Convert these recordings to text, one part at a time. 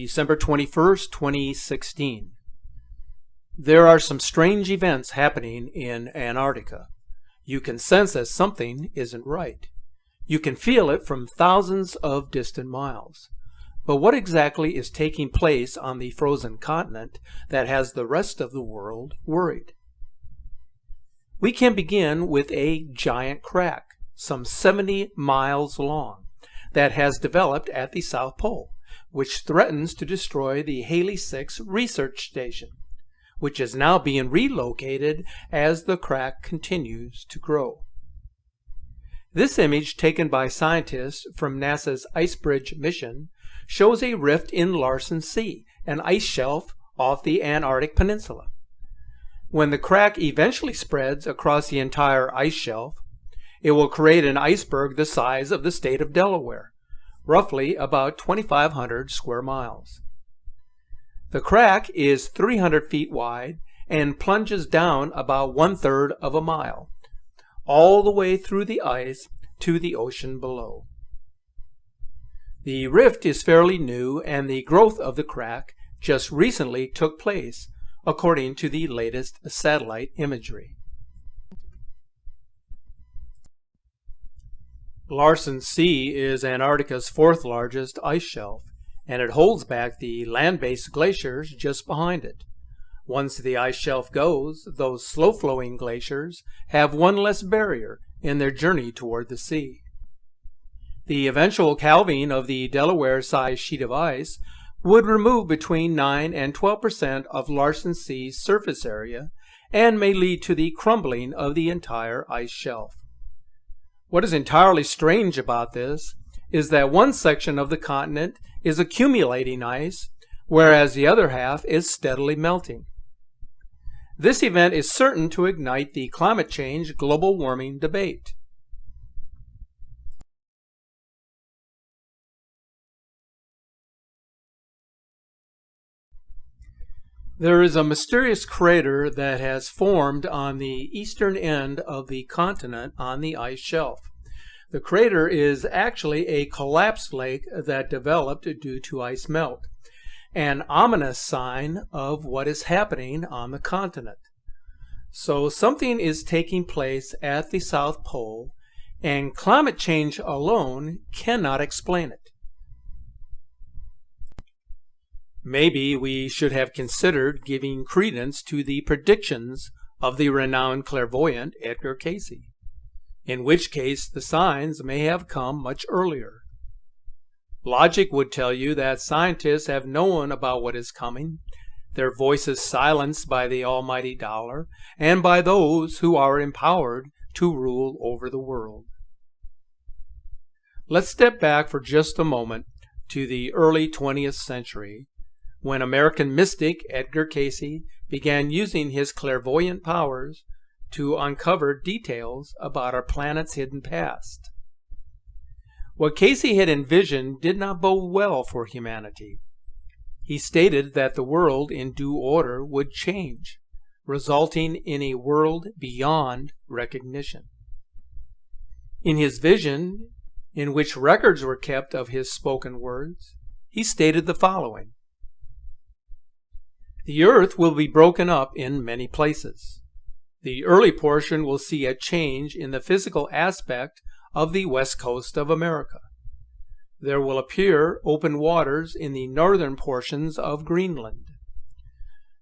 December 21st, 2016. There are some strange events happening in Antarctica. You can sense that something isn't right. You can feel it from thousands of distant miles. But what exactly is taking place on the frozen continent that has the rest of the world worried? We can begin with a giant crack, some 70 miles long, that has developed at the South Pole, which threatens to destroy the Halley 6 research station, which is now being relocated as the crack continues to grow. This image, taken by scientists from NASA's Icebridge mission, shows a rift in Larsen Sea, an ice shelf off the Antarctic Peninsula. When the crack eventually spreads across the entire ice shelf, it will create an iceberg the size of the state of Delaware, roughly about 2,500 square miles. The crack is 300 feet wide and plunges down about 1/3 of a mile, all the way through the ice to the ocean below. The rift is fairly new, and the growth of the crack just recently took place, according to the latest satellite imagery. Larsen Sea is Antarctica's fourth largest ice shelf, and it holds back the land-based glaciers just behind it. Once the ice shelf goes, those slow-flowing glaciers have one less barrier in their journey toward the sea. The eventual calving of the Delaware-sized sheet of ice would remove between 9 and 12% of Larsen Sea's surface area and may lead to the crumbling of the entire ice shelf. What is entirely strange about this is that one section of the continent is accumulating ice, whereas the other half is steadily melting. This event is certain to ignite the climate change global warming debate. There is a mysterious crater that has formed on the eastern end of the continent on the ice shelf. The crater is actually a collapsed lake that developed due to ice melt, an ominous sign of what is happening on the continent. So something is taking place at the South Pole, and climate change alone cannot explain it. Maybe we should have considered giving credence to the predictions of the renowned clairvoyant Edgar Cayce, in which case the signs may have come much earlier. Logic would tell you that scientists have known about what is coming, their voices silenced by the almighty dollar and by those who are empowered to rule over the world. Let's step back for just a moment to the early 20th century, when American mystic Edgar Cayce began using his clairvoyant powers to uncover details about our planet's hidden past. What Cayce had envisioned did not bode well for humanity. He stated that the world in due order would change, resulting in a world beyond recognition. In his vision, in which records were kept of his spoken words, he stated the following: "The earth will be broken up in many places. The early portion will see a change in the physical aspect of the west coast of America. There will appear open waters in the northern portions of Greenland.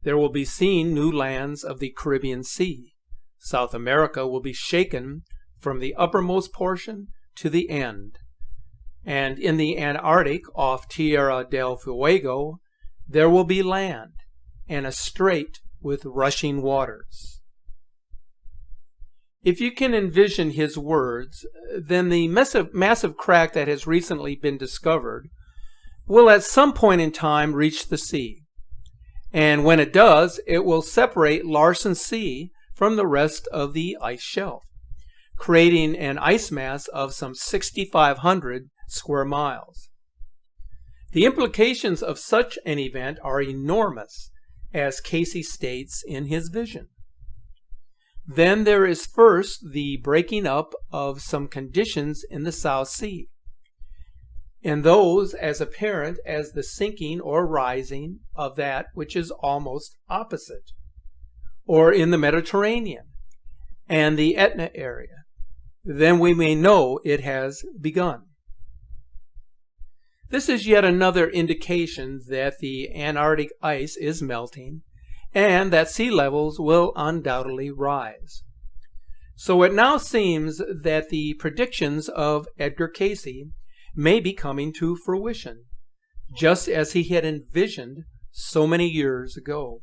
There will be seen new lands of the Caribbean Sea. South America will be shaken from the uppermost portion to the end. And in the Antarctic off Tierra del Fuego, there will be land and a strait with rushing waters." If you can envision his words, then the massive crack that has recently been discovered will at some point in time reach the sea. And when it does, it will separate Larsen Sea from the rest of the ice shelf, creating an ice mass of some 6,500 square miles. The implications of such an event are enormous, as Cayce states in his vision. Then there is first the breaking up of some conditions in the South Sea. and those as apparent as the sinking or rising of that which is almost opposite, or in the Mediterranean and the Etna area, then we may know it has begun. This is yet another indication that the Antarctic ice is melting and that sea levels will undoubtedly rise. So it now seems that the predictions of Edgar Cayce may be coming to fruition, just as he had envisioned so many years ago.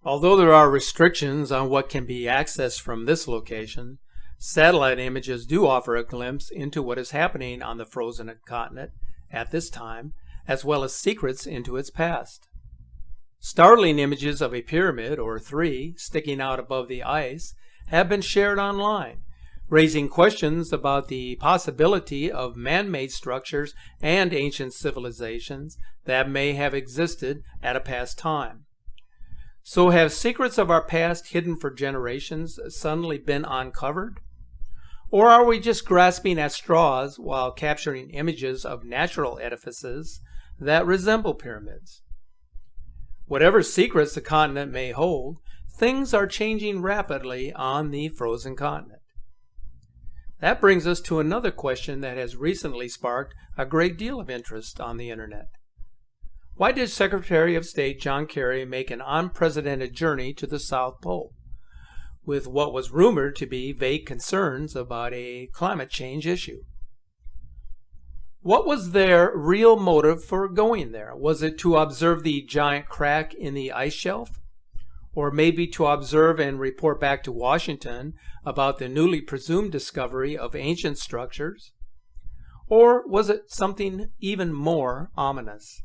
Although there are restrictions on what can be accessed from this location, satellite images do offer a glimpse into what is happening on the frozen continent at this time, as well as secrets into its past. Startling images of a pyramid or three sticking out above the ice have been shared online, raising questions about the possibility of man-made structures and ancient civilizations that may have existed at a past time. So have secrets of our past hidden for generations suddenly been uncovered? Or are we just grasping at straws while capturing images of natural edifices that resemble pyramids? Whatever secrets the continent may hold, things are changing rapidly on the frozen continent. That brings us to another question that has recently sparked a great deal of interest on the internet. Why did Secretary of State John Kerry make an unprecedented journey to the South Pole, with what was rumored to be vague concerns about a climate change issue? What was their real motive for going there? Was it to observe the giant crack in the ice shelf? Or maybe to observe and report back to Washington about the newly presumed discovery of ancient structures? Or was it something even more ominous?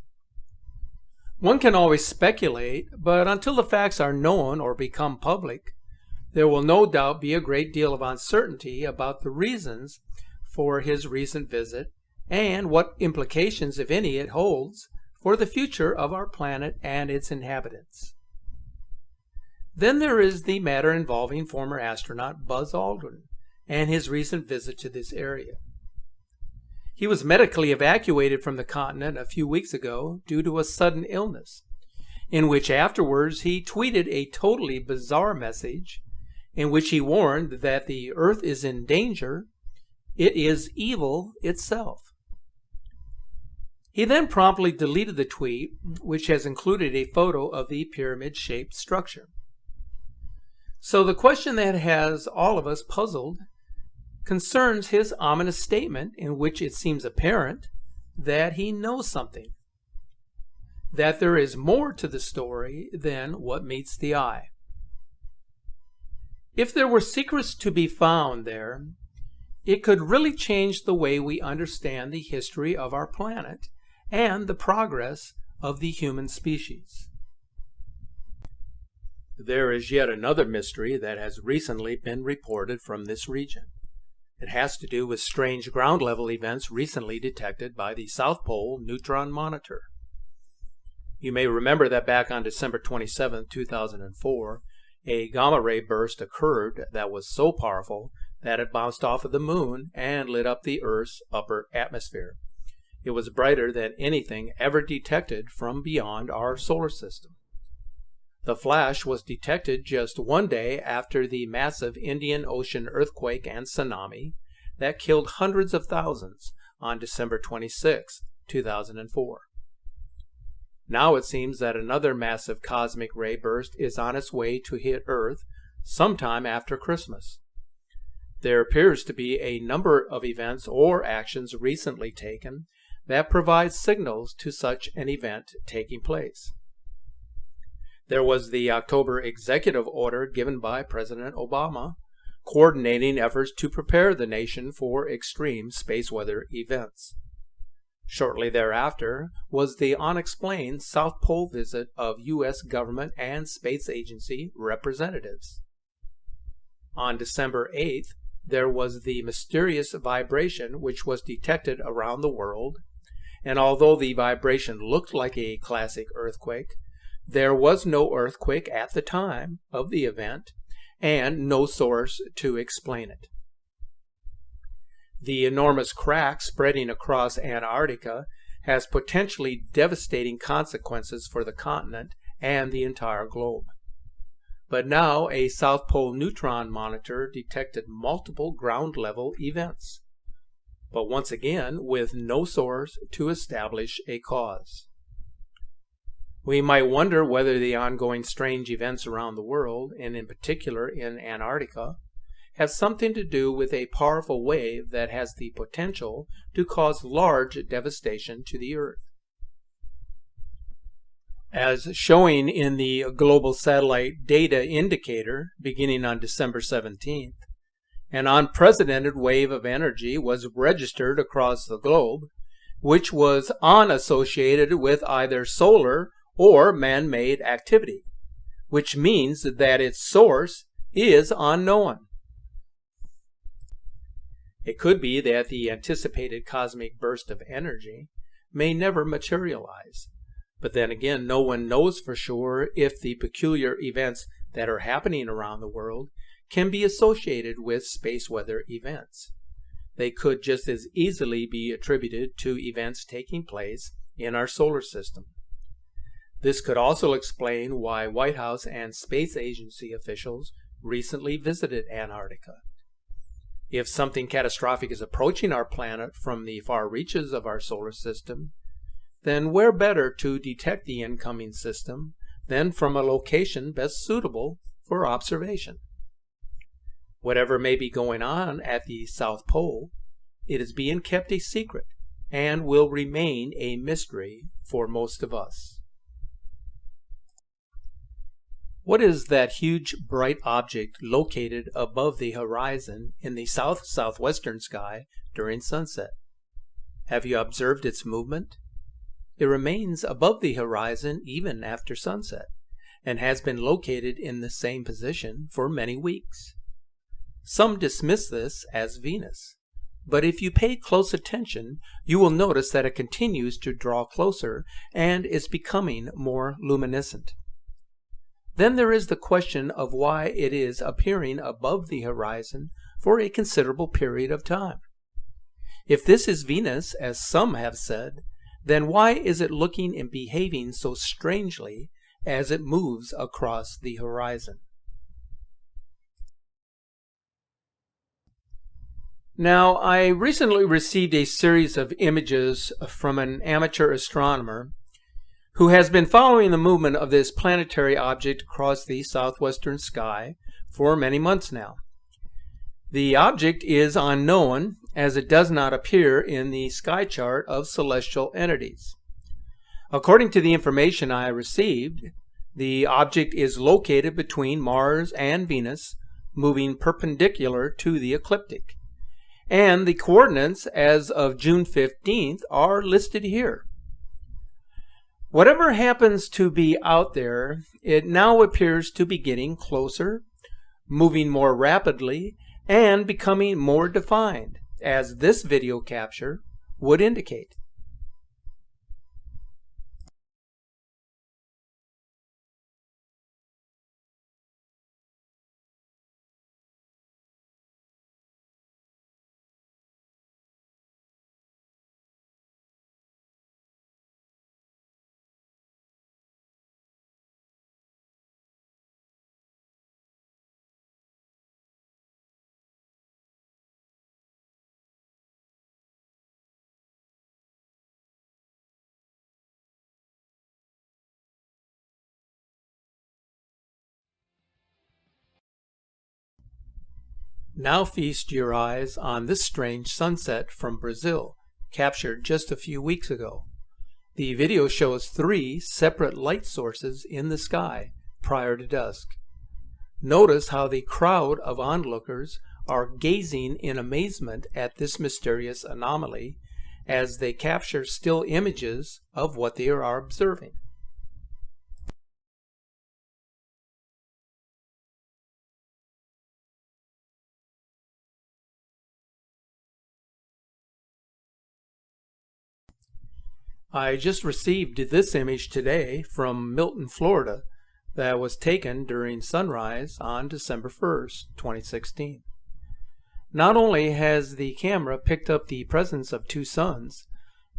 One can always speculate, but until the facts are known or become public, there will no doubt be a great deal of uncertainty about the reasons for his recent visit and what implications, if any, it holds for the future of our planet and its inhabitants. Then there is the matter involving former astronaut Buzz Aldrin and his recent visit to this area. He was medically evacuated from the continent a few weeks ago due to a sudden illness, in which afterwards he tweeted a totally bizarre message in which he warned that the Earth is in danger. It is evil itself. He then promptly deleted the tweet, which has included a photo of the pyramid-shaped structure. So the question that has all of us puzzled concerns his ominous statement in which it seems apparent that he knows something, that there is more to the story than what meets the eye. If there were secrets to be found there, it could really change the way we understand the history of our planet and the progress of the human species. There is yet another mystery that has recently been reported from this region. It has to do with strange ground-level events recently detected by the South Pole Neutron Monitor. You may remember that back on December 27, 2004, a gamma-ray burst occurred that was so powerful that it bounced off of the moon and lit up the Earth's upper atmosphere. It was brighter than anything ever detected from beyond our solar system. The flash was detected just one day after the massive Indian Ocean earthquake and tsunami that killed hundreds of thousands on December 26, 2004. Now it seems that another massive cosmic ray burst is on its way to hit Earth sometime after Christmas. There appears to be a number of events or actions recently taken that provide signals to such an event taking place. There was the October executive order given by President Obama, coordinating efforts to prepare the nation for extreme space weather events. Shortly thereafter was the unexplained South Pole visit of U.S. government and space agency representatives. On December 8th, there was the mysterious vibration which was detected around the world, and although the vibration looked like a classic earthquake, there was no earthquake at the time of the event, and no source to explain it. The enormous crack spreading across Antarctica has potentially devastating consequences for the continent and the entire globe. But now a South Pole neutron monitor detected multiple ground-level events, but once again with no source to establish a cause. We might wonder whether the ongoing strange events around the world, and in particular in Antarctica, have something to do with a powerful wave that has the potential to cause large devastation to the Earth. As showing in the Global Satellite Data Indicator beginning on December 17th, an unprecedented wave of energy was registered across the globe, which was unassociated with either solar or man-made activity, which means that its source is unknown. It could be that the anticipated cosmic burst of energy may never materialize, but then again, no one knows for sure if the peculiar events that are happening around the world can be associated with space weather events. They could just as easily be attributed to events taking place in our solar system. This could also explain why White House and space agency officials recently visited Antarctica. If something catastrophic is approaching our planet from the far reaches of our solar system, then where better to detect the incoming system than from a location best suitable for observation? Whatever may be going on at the South Pole, it is being kept a secret and will remain a mystery for most of us. What is that huge bright object located above the horizon in the southwestern sky during sunset? Have you observed its movement? It remains above the horizon even after sunset, and has been located in the same position for many weeks. Some dismiss this as Venus, but if you pay close attention, you will notice that it continues to draw closer and is becoming more luminescent. Then there is the question of why it is appearing above the horizon for a considerable period of time. If this is Venus, as some have said, then why is it looking and behaving so strangely as it moves across the horizon? Now, I recently received a series of images from an amateur astronomer who has been following the movement of this planetary object across the southwestern sky for many months now. The object is unknown, as it does not appear in the sky chart of celestial entities. According to the information I received, the object is located between Mars and Venus, moving perpendicular to the ecliptic, and the coordinates as of June 15th are listed here. Whatever happens to be out there, it now appears to be getting closer, moving more rapidly, and becoming more defined, as this video capture would indicate. Now feast your eyes on this strange sunset from Brazil, captured just a few weeks ago. The video shows 3 separate light sources in the sky prior to dusk. Notice how the crowd of onlookers are gazing in amazement at this mysterious anomaly as they capture still images of what they are observing. I just received this image today from Milton, Florida, that was taken during sunrise on December 1st, 2016. Not only has the camera picked up the presence of two suns,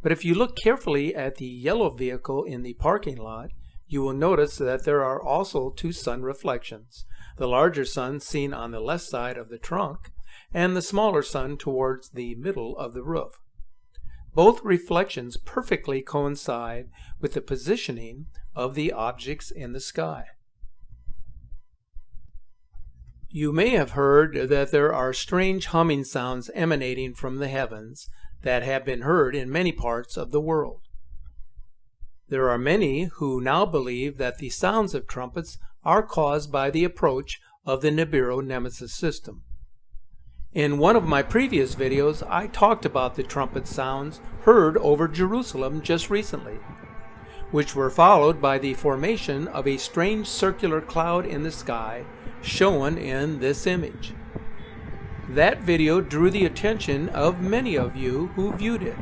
but if you look carefully at the yellow vehicle in the parking lot, you will notice that there are also two sun reflections, the larger sun seen on the left side of the trunk and the smaller sun towards the middle of the roof. Both reflections perfectly coincide with the positioning of the objects in the sky. You may have heard that there are strange humming sounds emanating from the heavens that have been heard in many parts of the world. There are many who now believe that the sounds of trumpets are caused by the approach of the Nibiru Nemesis system. In one of my previous videos, I talked about the trumpet sounds heard over Jerusalem just recently, which were followed by the formation of a strange circular cloud in the sky shown in this image. That video drew the attention of many of you who viewed it,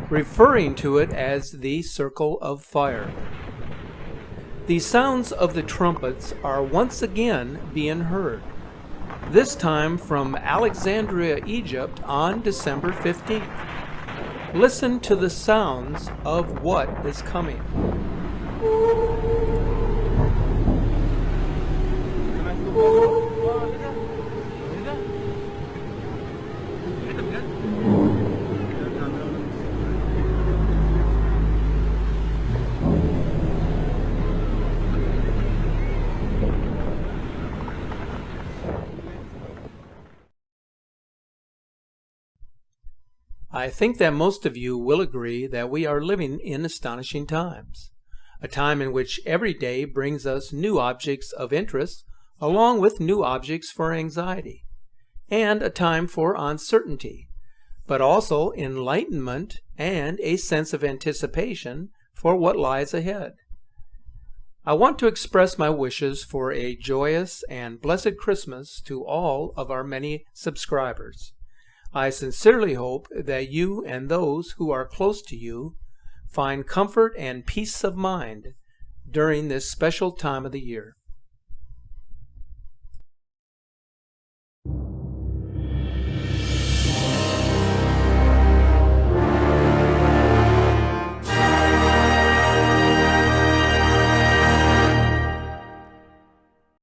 referring to it as the Circle of Fire. The sounds of the trumpets are once again being heard, this time from Alexandria, Egypt on December 15th. Listen to the sounds of what is coming. I think that most of you will agree that we are living in astonishing times, a time in which every day brings us new objects of interest along with new objects for anxiety, and a time for uncertainty, but also enlightenment and a sense of anticipation for what lies ahead. I want to express my wishes for a joyous and blessed Christmas to all of our many subscribers. I sincerely hope that you and those who are close to you find comfort and peace of mind during this special time of the year.